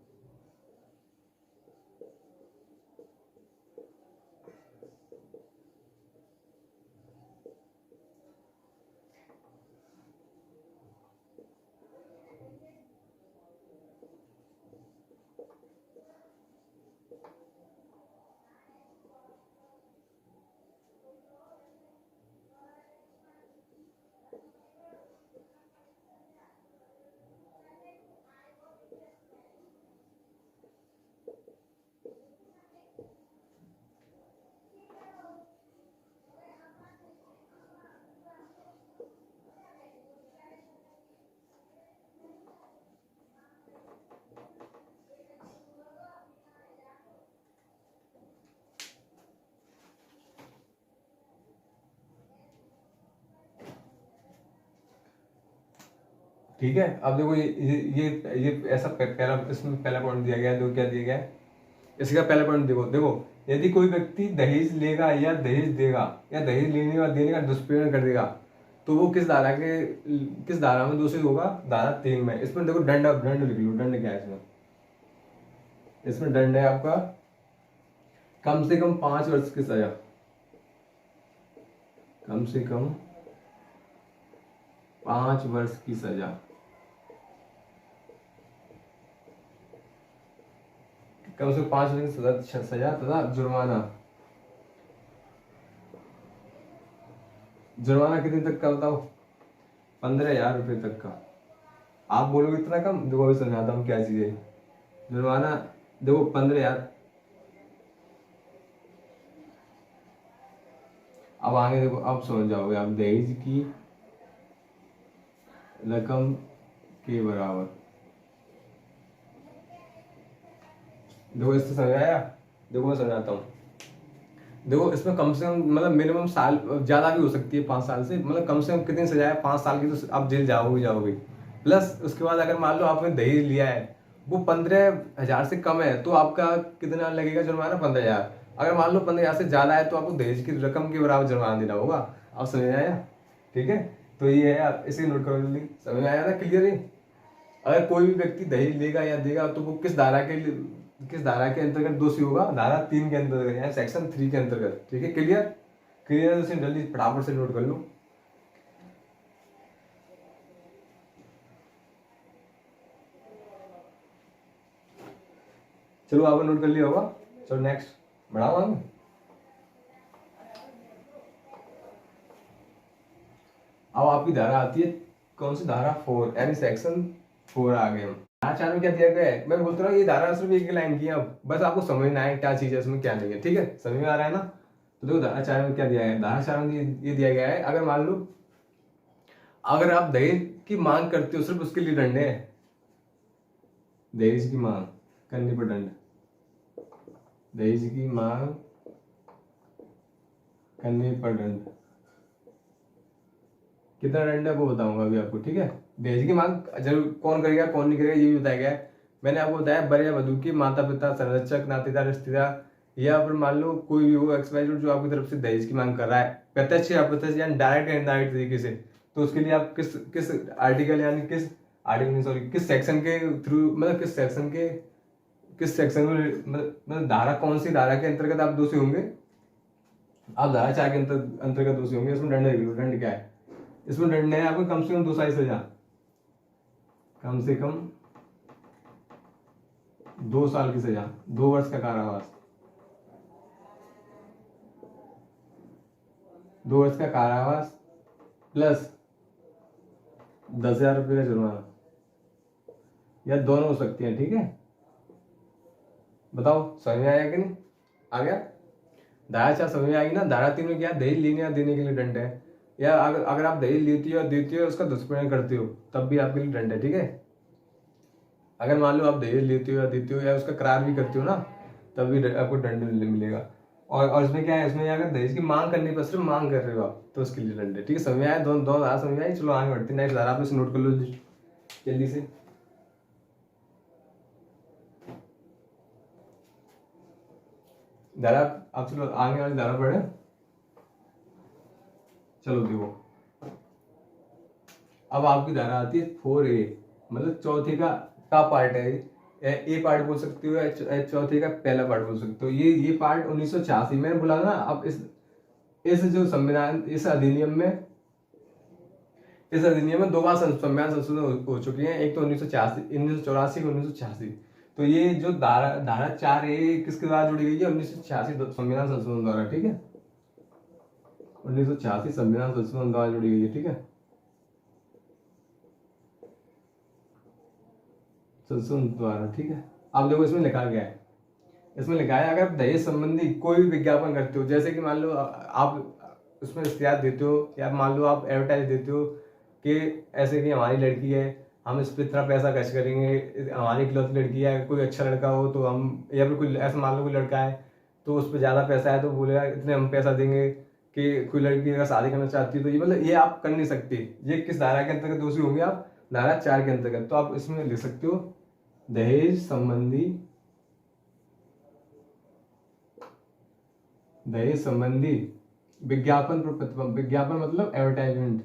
ठीक है, अब देखो ये ऐसा पहला, इसमें पहला पॉइंट दिया गया है। देखो क्या दिया गया है, इसका पहला पॉइंट देखो। देखो, यदि कोई व्यक्ति दहेज लेगा या दहेज देगा या दहेज लेने व देने का दुष्प्रयोग कर देगा तो वो किस धारा में दोषी होगा? धारा 3 में। इसमें देखो दंड लिख लो। दंड क्या है इसमें? इसमें दंड है आपका कम से कम 5 वर्ष की सजा। कम से कम 5 वर्ष की सजा। कम से कम 5 वर्ष की सजा तथा जुर्माना। जुर्माना कितने तक का बताओ? 15,000 रुपये तक का। आप बोलोगे इतना कम, देखो अभी समझाता हूँ क्या चीज है जुर्माना। देखो 15,000। अब आगे देखो, अब समझ जाओगे आप। दहेज की रकम के बराबर। देखो इससे समझ आया? देखो मैं समझाता हूँ। देखो इसमें कम से कम मतलब मिनिमम साल, ज्यादा भी हो सकती है 5 साल से, मतलब कम से कम कितनी सजा है? 5 साल की, तो आप जेल जाओगे। प्लस उसके बाद अगर मान लो आपने दहेज लिया है, वो 15,000 से कम है, तो आपका कितना लगेगा जुर्माना? 15,000। अगर मान लो 15,000 से ज्यादा है तो आपको दहेज की रकम के बराबर जुर्माना देना होगा। आप समझ में आया? ठीक है, तो ये है, आप इसे नोट करो जल्दी। समझ में आया ना? क्लियर है? अगर कोई भी व्यक्ति दहेज लेगा या देगा तो वो किस धारा के अंतर्गत दोषी होगा? धारा 3 के अंतर्गत या सेक्शन 3 के अंतर्गत। ठीक है, क्लियर? क्लियर है तो इसे जल्दी फटाफट से नोट कर लो। चलो आपने नोट कर लिया होगा। चलो नेक्स्ट बढ़ाओ आगे। अब आपकी धारा आती है कौन सी? धारा 4, यानी सेक्शन 4 आ गए हम। धारा 4 में क्या दिया गया है? मैं बोलता हूँ ये धारा सिर्फ एक लाइन की है, अब बस आपको समझना है क्या चीज है इसमें, क्या नहीं है। ठीक है, समझ में आ रहा है ना? तो देखो धारा 4 में क्या दिया है। धारा 4 में ये दिया गया है, अगर मान लो अगर आप दहेज की मांग करते हो, सिर्फ उसके लिए दंड है। दहेज की मांग करने पर दंड। दहेज की मांग करने पर दंड। कितना दंड है वो बताऊंगा अभी आपको। ठीक है, दहेज की मांग जरूर कौन करेगा कौन नहीं करेगा ये भी बताया गया है। मैंने आपको बताया वर या वधू के माता पिता, संरक्षक, नातेदार, रिश्तेदार, या फिर मान लो कोई भी हो एक्सपायर जो आपकी तरफ से दहेज की मांग कर रहा है, प्रत्यक्ष या अप्रत्यक्ष यानी डायरेक्ट या इनडायरेक्ट तरीके से, तो उसके लिए आप किस किस आर्टिकल यानी किस आर्टिकल सॉरी किस सेक्शन के थ्रू, मतलब किस सेक्शन में, मतलब धारा कौन सी धारा के अंतर्गत आप दोषी होंगे, आप धारा 4 के अंतर्गत दोषी होंगे। इसमें दंड है, दंड क्या है, इसमें दंड है आपको कम से कम 2 साल सजा, कम से कम 2 साल की सजा, 2 वर्ष का कारावास, 2 वर्ष का कारावास प्लस 10,000 रुपये का जुर्माना, या दोनों हो सकती हैं। ठीक है, बताओ समझ में आया कि नहीं, आ गया। धारा 4 समझ में आएगी ना। धारा 3 में क्या, दहेज लेने या देने के लिए दंड है, या अगर आप दहेज लेती हो या देती हो उसका दुष्प्रयोग करते हो तब भी आपके लिए दंड है। ठीक है, अगर मान लो आप दहेज लेते हो या देते हो या उसका करार भी करते हो ना, तब भी आपको दंड मिलेगा। और इसमें क्या है, इसमें अगर दहेज की मांग करने पर सिर्फ मांग कर रहे हो आप तो उसके लिए दंड है। ठीक है, समझ में आया, दोनों धारा समझ में आई। चलो आगे बढ़ते हैं, नेक्स्ट धारा आप इसे नोट कर लो जल्दी से। धारा आप चलो आगे वाली धारा पढ़े, चलो देखो अब आपकी धारा आती है 4A, मतलब चौथे का पार्ट है, ए पार्ट बोल सकते हो या चौथे का पहला पार्ट बोल सकते हो। ये पार्ट 1986 में बोला ना। अब इस जो संविधान, इस अधिनियम में 2 बार संविधान संशोधन हो चुके हैं, एक तो 1984 और 1986। तो ये जो धारा 4A किसके द्वारा जुड़ी गई है, 1986 संविधान संशोधन द्वारा। ठीक है, 1986 संविधान संशोधन द्वारा जुड़ी गई है। ठीक है, संशोधन द्वारा। ठीक है, आप देखो इसमें लिखा गया है, इसमें लिखा है अगर दहेज संबंधी कोई भी विज्ञापन करते हो, जैसे कि मान लो आप उसमें इश्तिहार देते हो, या मान लो आप एडवर्टाइज देते हो कि ऐसे कि हमारी लड़की है, हम इस पर इतना पैसा खर्च करेंगे, हमारी इकलौती लड़की है, कोई अच्छा लड़का हो तो हम, या फिर कोई ऐसा मान लो कोई लड़का है तो उस पर ज़्यादा पैसा है तो बोलेगा इतने हम पैसा देंगे, कि कोई लड़की अगर शादी करना चाहती है तो ये मतलब ये आप कर नहीं सकते। ये किस धारा के अंतर्गत दोषी होंगे आप, धारा 4 के अंतर्गत। तो आप इसमें लिख सकते हो दहेज संबंधी विज्ञापन पर प्रतिबंध, विज्ञापन मतलब एडवर्टाइजमेंट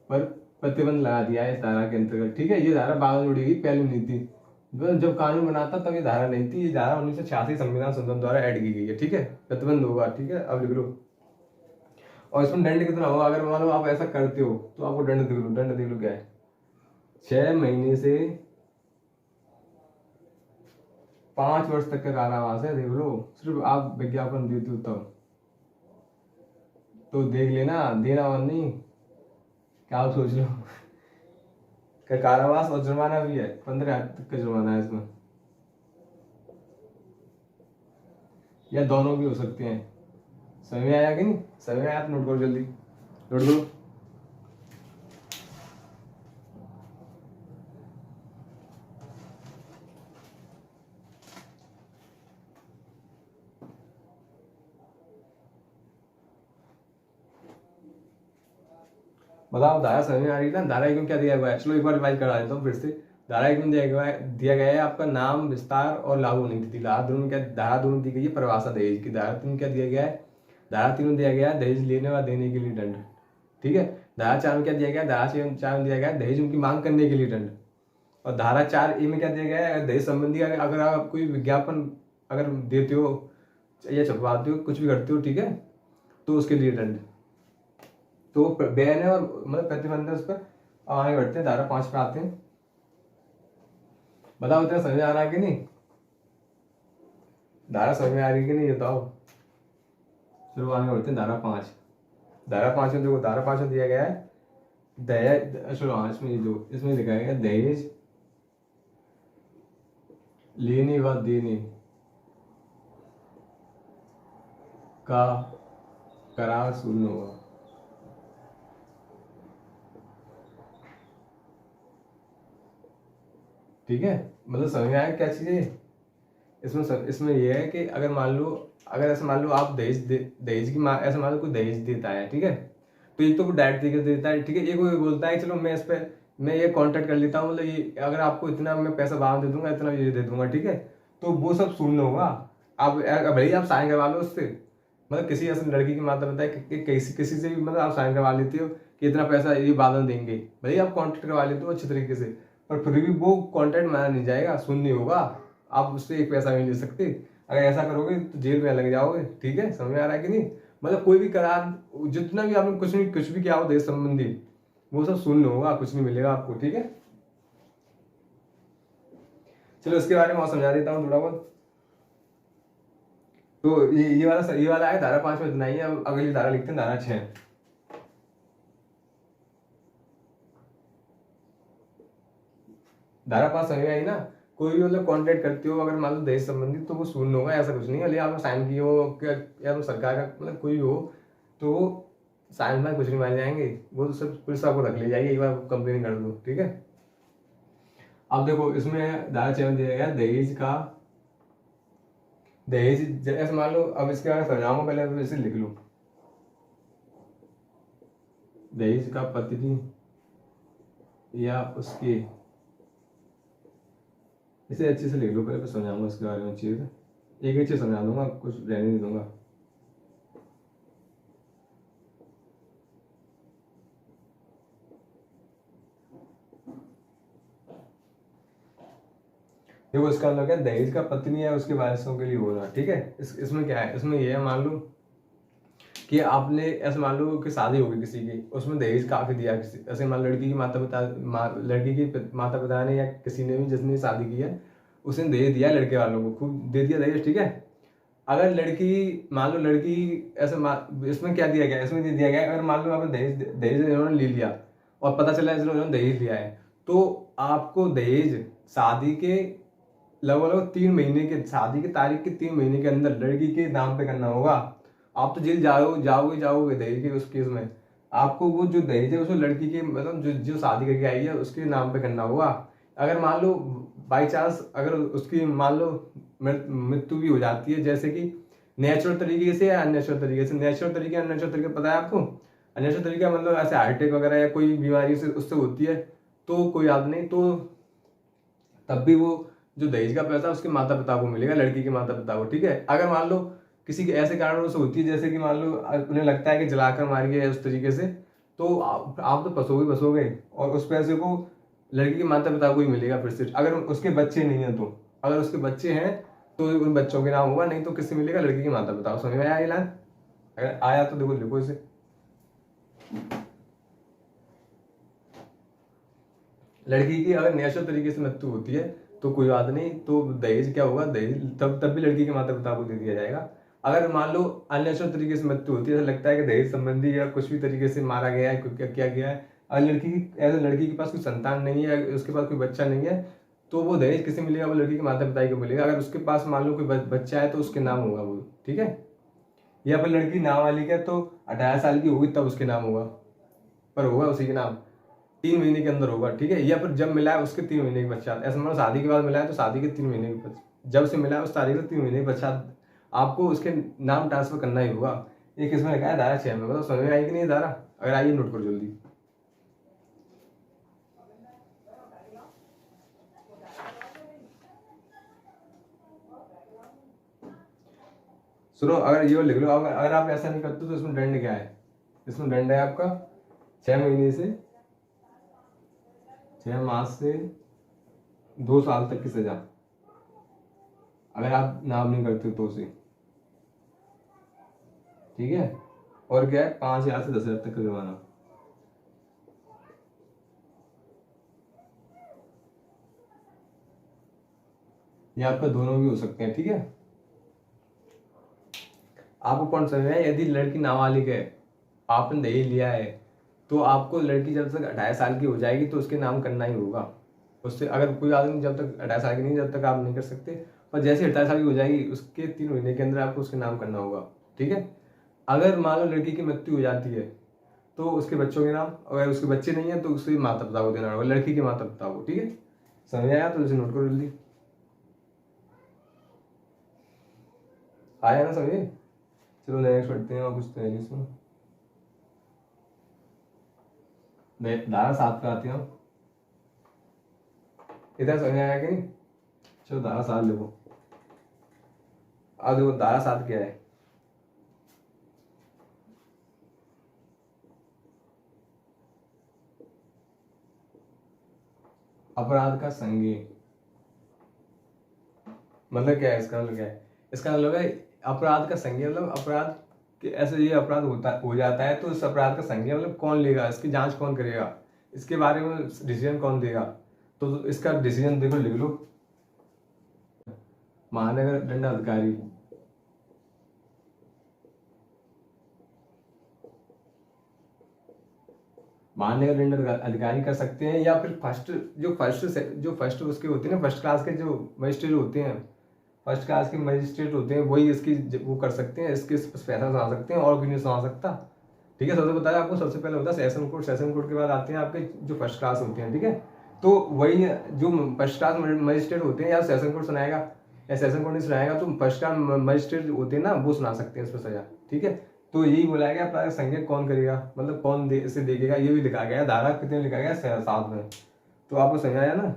पर प्रतिबंध लगा दिया है इस धारा के अंतर्गत। ठीक है, ये धारा बाद में जुड़ी गई, पहले नहीं थी, जब कानून बना था तब ये धारा नहीं थी। ये धारा 1986 संविधान संशोधन द्वारा ऐड की गई है। ठीक है, प्रतिबंध होगा। ठीक है, अब लिख लो। और इसमें दंड कितना होगा, अगर मान लो आप ऐसा करते हो तो आपको दंड देख लो, दंड देख लो क्या है, 6 महीने से 5 वर्ष तक का कारावास है। देख लो, सिर्फ आप विज्ञापन देते हो तब, तो देख लेना, देना और नहीं, क्या आप सोच लो। कारावास और जुर्माना भी है, 15,000 तक का जुर्माना है इसमें, या दोनों भी हो सकते हैं। समझ में आया कि नहीं, समझ में आया तो नोट करो जल्दी, नोट करो। बताओ धारा समझ में आ रही है ना। धारा 1 में क्या दिया हुआ है, चलो एक बार रिवाइज करा देता हूँ फिर से। धारा 1 में दिया गया है आपका नाम, विस्तार और लागू होने की तिथि। धारा 2 में क्या, धारा 2 में दी गई है परिभाषा दहेज की। धारा 3 में क्या दिया गया है, धारा 3 में दिया गया है दहेज लेने व देने के लिए दंड। ठीक है, धारा 4 में क्या दिया गया है, धारा 4 में दिया गया है दहेज उनकी मांग करने के लिए दंड। और धारा 4A में क्या दिया गया है, दहेज संबंधी अगर आप कोई विज्ञापन अगर देते हो या छपवाते हो, कुछ भी करते हो, ठीक है, तो उसके लिए दंड। तो बैन है और मतलब प्रतिबंध है उस पर। अब आगे बढ़ते हैं, धारा 5 पे आते हैं। बताओ तेरा समझ में आ रहा है कि नहीं, धारा समझ में आ रही है कि नहीं, बताओ। चलो आगे बढ़ते हैं, धारा 5। धारा 5 में देखो, धारा 5 में दिया गया है दहेज, चलो हाँ, इसमें लिखा है दहेज लेने व देने का करार शून्य होगा। ठीक है, मतलब समझ में आया क्या चीज़ है इसमें यह है कि अगर मान लो, ऐसे मान लो आप दहेज की ऐसे मान लो कोई दहेज देता है, ठीक है, तो एक तो डायरेक्ट तरीके से देता है, ठीक है, एक कोई बोलता है चलो मैं इस पर मैं ये कॉन्ट्रैक्ट कर लेता हूँ, मतलब ये अगर आपको इतना मैं पैसा बाद दे दूंगा, इतना ये दे दूंगा, ठीक है, तो वो सब शून्य होगा। आप भले ही आप साइन करवा लो उससे, मतलब किसी ऐसे लड़की की माता बताए कि किसी से भी मतलब आप साइन करवा लेते हो कि इतना पैसा ये बाद में देंगे, भले आप कॉन्ट्रैक्ट करवा लेते हो अच्छे तरीके से, पर फिर भी वो कॉन्ट्रैक्ट माना नहीं जाएगा, सुन नहीं होगा, आप उससे एक पैसा भी नहीं ले सकते। अगर ऐसा करोगे तो जेल में लग जाओगे। ठीक है, समझ में आ रहा है कि नहीं? मतलब कोई भी करार, जितना भी आपने कुछ भी किया हो देश संबंधी, वो सब शून्य होगा, कुछ नहीं मिलेगा आपको। ठीक है, चलो इसके बारे में और समझा देता हूँ थोड़ा बहुत। तो ये वाला है धारा 5 में इतना ही है। अब अगली धारा लिखते हैं, धारा 6। धारा 5 समझ में आई ना? कोई भी मतलब कॉन्ट्रैक्ट करते हो अगर मान लो दहेज संबंधित, तो वो शून्य होगा, ऐसा कुछ नहीं है। आपने साइन किए हो या तो सरकार का मतलब कोई भी हो, तो वो साइन में कुछ नहीं माने जाएंगे, वो तो सब पुलिस आपको रख ले जाएगी, एक बार कंप्लेन कर दो। ठीक है, अब देखो इसमें धारा 6 में दिया गया दहेज ऐसे मान लो। अब इसके बारे में समझाऊंगा, पहले तो इसे लिख लो। दहेज का पत्नी या उसके, इसे अच्छे से लिख लो, पहले समझाऊंगा इसके बारे में चीज, एक एक चीज समझा दूंगा, कुछ रहने नहीं दूंगा। देखो इसका मतलब क्या, दहेज का पत्नी है उसके वारिसों के लिए होना। ठीक है, इसमें क्या है, इसमें ये है मान लो कि आपने ऐसे मान लो कि शादी होगी किसी की, उसमें दहेज काफी दिया किसी, ऐसे मान लो लड़की की लड़की के माता पिता ने या किसी ने भी जिसने शादी की है, उसने दहेज दिया लड़के वालों को, खूब दे दिया दहेज। ठीक है, अगर लड़की मान लो लड़की ऐसे इसमें क्या दिया गया, इसमें दिया गया अगर मान लो आपने दहेज दहेज इन्होंने ले लिया और पता चला इन्होंने दहेज लिया है, तो आपको दहेज शादी के लगभग 3 महीने के, शादी की तारीख के 3 महीने के अंदर लड़की के नाम पे करना होगा। आप तो जेल जाओगे दहेज के उस केस में। आपको वो जो दहेज है उसको लड़की के मतलब जो जो शादी करके आई है उसके नाम पे करना होगा। अगर मान लो बाई चांस अगर उसकी मान लो मृत्यु भी हो जाती है, जैसे कि नेचुरल तरीके से या अननेचुरल तरीके से, नेचुरल तरीके अननेचुरल तरीके पता है आपको? अननेचुरल तरीका मतलब ऐसे हार्ट अटैक वगैरह या कोई बीमारी से उससे होती है, तो कोई याद नहीं, तो तब भी वो जो दहेज का पैसा उसके माता पिता को मिलेगा, लड़की के माता पिता को। ठीक है, अगर मान लो किसी के ऐसे कारणों से होती है, जैसे कि मान लो उन्हें लगता है कि जलाकर मार गया उस तरीके से, तो आप तो फंसोगे और उस पैसे को लड़की के माता पिता को ही मिलेगा फिर से, अगर उसके बच्चे नहीं है तो। अगर उसके बच्चे हैं तो उन बच्चों के नाम होगा, नहीं तो किससे मिलेगा, लड़की के माता पिता को। समझ में आया ये लाइन? अगर आया तो देखो लिखो इसे। लड़की की अगर नेचुरल तरीके से मृत्यु होती है तो कोई बात नहीं, तो दहेज क्या होगा, दहेज तब भी लड़की के माता पिता को दे दिया जाएगा। अगर मान लो अननेचुरल तरीके से मृत्यु होती है, ऐसा लगता है कि दहेज संबंधी या कुछ भी तरीके से मारा गया है, क्या किया गया है, अगर लड़की के पास कोई संतान नहीं है, उसके पास कोई बच्चा नहीं है, तो वो दहेज किसे मिलेगा, वो लड़की के माता पिता को मिलेगा। अगर उसके पास मान लो कोई बच्चा है तो उसके नाम होगा वो। ठीक है, या फिर लड़की नाबालिग है तो 18 साल की होगी तब उसके नाम होगा, पर होगा उसी के नाम, 3 महीने के अंदर होगा। ठीक है, या फिर जब मिला है उसके 3 महीने के पश्चात, ऐसा मतलब शादी के बाद मिला है तो शादी के 3 महीने के पश्चात, जब से मिला है उस तारीख से 3 महीने के पश्चात आपको उसके नाम ट्रांसफर करना ही होगा। एक इसमें लिखा है धारा 6 में, मतलब समझ में आई कि नहीं धारा? अगर आइए नोट करो जल्दी। सुनो, अगर ये लिख लो, अगर आप ऐसा नहीं करते तो इसमें दंड क्या है? इसमें दंड है आपका 6 महीने से 6 मास से 2 साल तक की सजा, अगर आप नाम नहीं करते तो उसे। ठीक है, और क्या है, 5,000 से 10,000 तक का जुर्माना। ये आपका दोनों भी हो सकते हैं। ठीक है, आपको कौन समझ में आया? यदि लड़की नाबालिग है, आपने दहेज लिया है, तो आपको लड़की जब तक 18 साल की हो जाएगी तो उसके नाम करना ही होगा। उससे अगर कोई आदमी जब तक 18 साल की नहीं, जब तक आप नहीं कर सकते, पर जैसे 18 साल की हो जाएगी उसके 3 महीने के अंदर आपको उसके नाम करना होगा। ठीक है, अगर मान लो लड़की की मृत्यु हो जाती है तो उसके बच्चों के नाम, अगर उसके बच्चे नहीं है तो उसके माता पिता को देना होगा, लड़की के माता पिता को। ठीक है, समझ आया? तो इसे नोट करो जल्दी। आया ना समझे? चलो नेक्स्ट पढ़ते हैं, और कुछ तो है नहीं इसमें। धारा 7 पे आते हैं हम। इधर समझ आया कि नहीं? चलो धारा 7 लिखो। अब देखो धारा 7 क्या है। अपराध का संज्ञेय मतलब क्या है, इसका मतलब क्या है? इसका मतलब है अपराध का संज्ञेय मतलब अपराध कि ऐसे ये अपराध हो जाता है तो इस अपराध का संज्ञेय मतलब कौन लेगा, इसकी जांच कौन करेगा, इसके बारे में डिसीजन कौन देगा। तो इसका डिसीजन देखो, लिख लो, महानगर दंडाधिकारी। महानगर दंड अधिकारी कर सकते हैं, या फिर जो फर्स्ट उसके होते हैं ना, फर्स्ट क्लास के जो मजिस्ट्रेट होते हैं, फर्स्ट क्लास के मजिस्ट्रेट होते हैं, वही इसकी वो कर सकते हैं, इसके फैसला सुना सकते हैं, और कोई नहीं सुना सकता। ठीक है, सबसे बताया आपको, सबसे पहले होता है सेशन कोर्ट, सेशन कोर्ट के बाद आते हैं आपके जो फर्स्ट क्लास होते हैं। ठीक है, तो वही जो फर्स्ट क्लास मजिस्ट्रेट होते हैं, या सेशन कोर्ट सुनाएगा या सेशन कोर्ट नहीं सुनाएगा, तो फर्स्ट क्लास मजिस्ट्रेट होते हैं ना, वो सुना सकते हैं इस पर सजा। ठीक है, तो यही बोला गया अपराध संज्ञा कौन करेगा, मतलब कौन इसे देखेगा, ये भी लिखा गया है, धारा कितने लिखा गया है, 7 में। तो आपको समझ आया ना।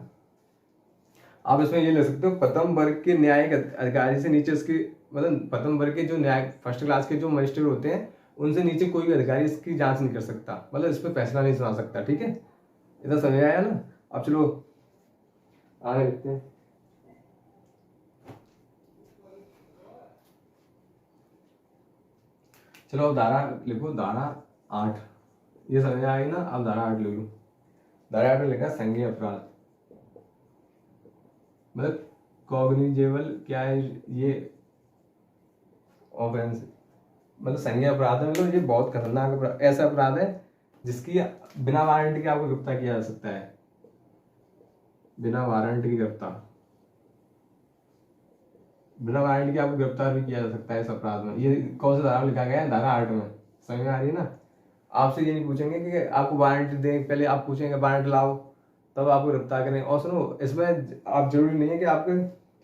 आप इसमें ये ले सकते हो, प्रथम वर्ग के न्यायिक अधिकारी से नीचे इसकी मतलब प्रथम वर्ग के जो न्याय फर्स्ट क्लास के जो मजिस्ट्रेट होते हैं, उनसे नीचे कोई भी अधिकारी इसकी जांच नहीं कर सकता, मतलब इस पर फैसला नहीं सुना सकता। ठीक है, इतना समझ आया ना। अब चलो आगे लिखते हैं। चलो अब धारा लिखो, धारा 8, ये समझ में आएगी ना। अब धारा 8 लिख लो। धारा 8 में लिखा संज्ञेय अपराध, मतलब कॉग्निजेबल क्या है ये ऑफेंस, मतलब संज्ञेय अपराध है, मतलब ये बहुत खतरनाक ऐसा अपराध है जिसकी बिना वारंट के आपको गिरफ्तार किया जा सकता है, बिना वारंट की गिरफ्तार, बिना वारंट के आपको गिरफ्तार भी किया जा सकता है इस अपराध में। ये कौन सा धारा लिखा गया है, धारा 8 में। समझ में आ रही है ना। आपसे ये नहीं पूछेंगे कि आपको वारंट दें, पहले आप पूछेंगे वारंट लाओ तब आपको गिरफ्तार करें। और सुनो, इसमें आप जरूरी नहीं है कि आपके,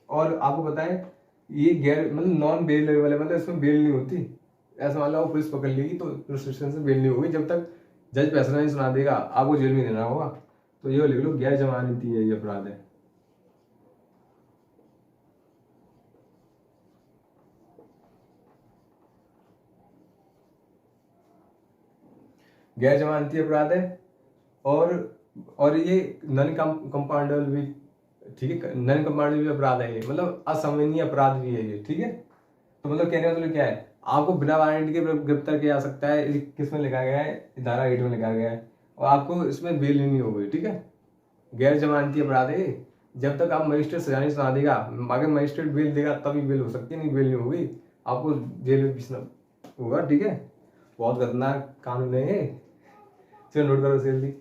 और आपको बताएं ये गैर मतलब नॉन बेल वाले, मतलब इसमें बेल नहीं होती। ऐसा मान लो पुलिस पकड़ लेगी तो पुलिस स्टेशन से बेल नहीं होगी, जब तक जज फैसला नहीं सुना देगा आपको जेल में देना होगा। तो ये लिख लो, गैर जमानती है ये अपराध है। गैर जमानती अपराध है, और ये नन कंपाउंडेबल भी, ठीक है, नन कंपाउंडेबल भी अपराध है ये, मतलब असंविनीय अपराध भी है ये। ठीक है, तो मतलब कहने का मतलब क्या है, आपको बिना वारंट के गिरफ्तार किया जा सकता है, किस में लिखा गया है, धारा 8 में लिखा गया है, और आपको इसमें बेल नहीं होगी। ठीक है, गैर जमानती अपराध है ये। जब तक आप मजिस्ट्रेट सजा नहीं सुना देगा, अगर मजिस्ट्रेट बेल देगा तभी बेल हो सकती है, नहीं बेल नहीं होगी, आपको जेल में घिसना होगा। ठीक है, बहुत खतरनाक कानून है ये। चलो नोट करो जल्दी।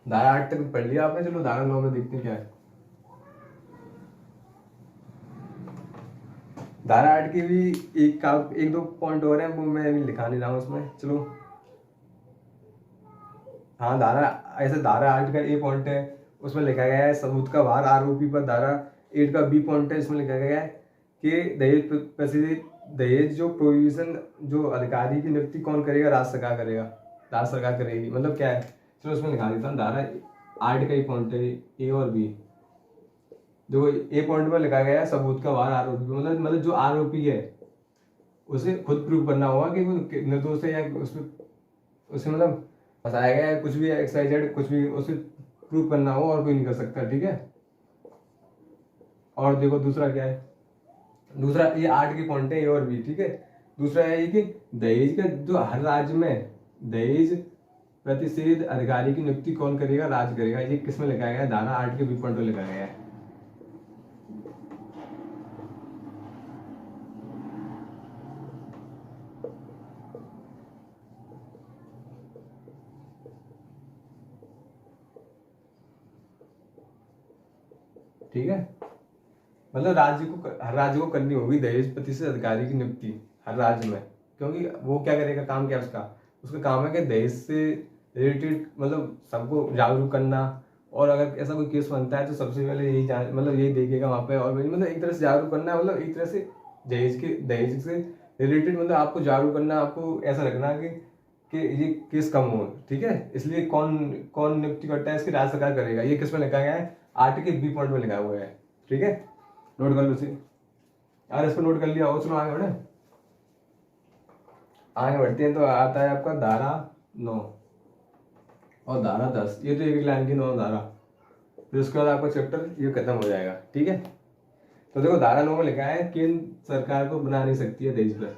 धारा 8 तक पढ़ लिया आपने, चलो धारा 9 में देखते हैं क्या है। धारा 8 की भी एक दो पॉइंट और हैं, वो मैं अभी लिखा नहीं रहा हूँ उसमें। चलो हाँ, धारा 8 का ए पॉइंट है, उसमें लिखा गया है सबूत का भार आरोपी पर। धारा 8 का बी पॉइंट है, इसमें लिखा गया है कि दहेज जो प्रोविजन जो अधिकारी की नियुक्ति कौन करेगा, राज्य सरकार करेगा, राज्य सरकार करेगी। मतलब क्या है, चलो उसमें लिखा देता हूँ। धारा 8 का ही पॉइंट है ए और बी। देखो ए पॉइंट में लिखा गया है सबूत का भार आरोपी, मतलब जो आरोपी है उसे खुद प्रूव करना होगा कि वो निर्दोष है, या उसमें उसे मतलब फंसाया गया है, कुछ भी एक्सवाइजेड कुछ भी, उसे प्रूव करना हो, और कोई नहीं कर सकता। ठीक है, और देखो दूसरा क्या है, दूसरा ये 8 के पॉइंट है ए और बी। ठीक है, दूसरा है ये कि दहेज का जो हर राज्य में दहेज प्रतिषेध अधिकारी की नियुक्ति कौन करेगा, राज्य करेगा। ये किसमें लिखा गया है, धारा 8 के बी पॉइंट में लिखा गया है। ठीक है, मतलब हर राज्य को करनी होगी दहेज प्रतिशत अधिकारी की नियुक्ति हर राज्य में, क्योंकि वो क्या करेगा, काम क्या है उसका, उसका काम है कि दहेज से रिलेटेड मतलब सबको जागरूक करना, और अगर ऐसा कोई केस बनता है तो सबसे पहले यही मतलब यही देखेगा वहाँ पे, और मतलब एक तरह से जागरूक करना, मतलब एक तरह से दहेज से रिलेटेड मतलब आपको जागरूक करना, आपको ऐसा रखना कि ये केस कम हो। ठीक है, इसलिए कौन कौन नियुक्ति करता है, इसकी राज्य सरकार करेगा। ये किस में लिखा गया है, 8 के बी पॉइंट में लिखा हुआ है। ठीक है, नोट कर लो उसे यार, इसको नोट कर लिया हो। चलो आगे बढ़े। आगे बढ़ते हैं तो आता है आपका धारा 9 और धारा 10। ये तो एक लाइन की 9 धारा, फिर उसके बाद आपका चैप्टर ये खत्म हो जाएगा। ठीक है, तो देखो धारा 9 में लिखा है केंद्र सरकार को बना नहीं सकती है देश पर,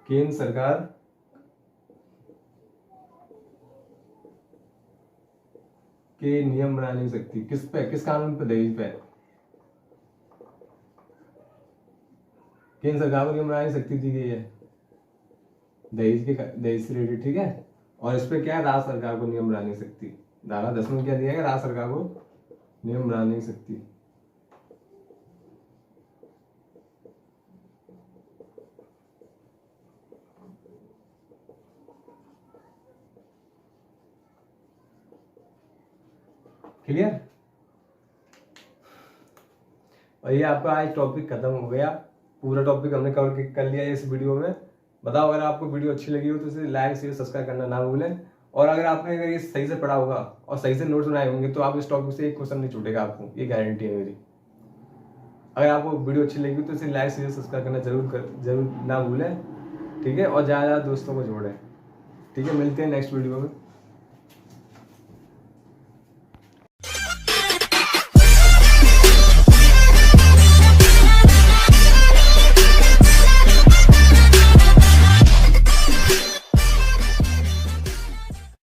केंद्र सरकार के नियम बना नहीं सकती। किस पे, किस कानून पे? दहेज पे। केंद्र सरकार को नियम बना नहीं सकती थी कि ये दहेज के, दहेज से रिलेटेड। ठीक है, और इस पे क्या है, राज्य सरकार को नियम बना नहीं सकती। धारा 10 में क्या दिया है, राज्य सरकार को नियम बना नहीं सकती। क्लियर? और ये आपका आज टॉपिक खत्म हो गया, पूरा टॉपिक हमने कवर कर लिया इस वीडियो में। बताओ अगर आपको वीडियो अच्छी लगी हो तो इसे लाइक शेयर सब्सक्राइब करना ना भूलें। और अगर आपने अगर ये सही से पढ़ा होगा और सही से नोट्स बनाए होंगे तो आप इस टॉपिक से एक क्वेश्चन नहीं छूटेगा आपको, ये गारंटी है मेरी। अगर आपको वीडियो अच्छी लगी तो इसे लाइक शेयर सब्सक्राइब करना जरूर ना भूलें। ठीक है, और ज़्यादा दोस्तों को जोड़ें। ठीक है, मिलते हैं नेक्स्ट वीडियो में।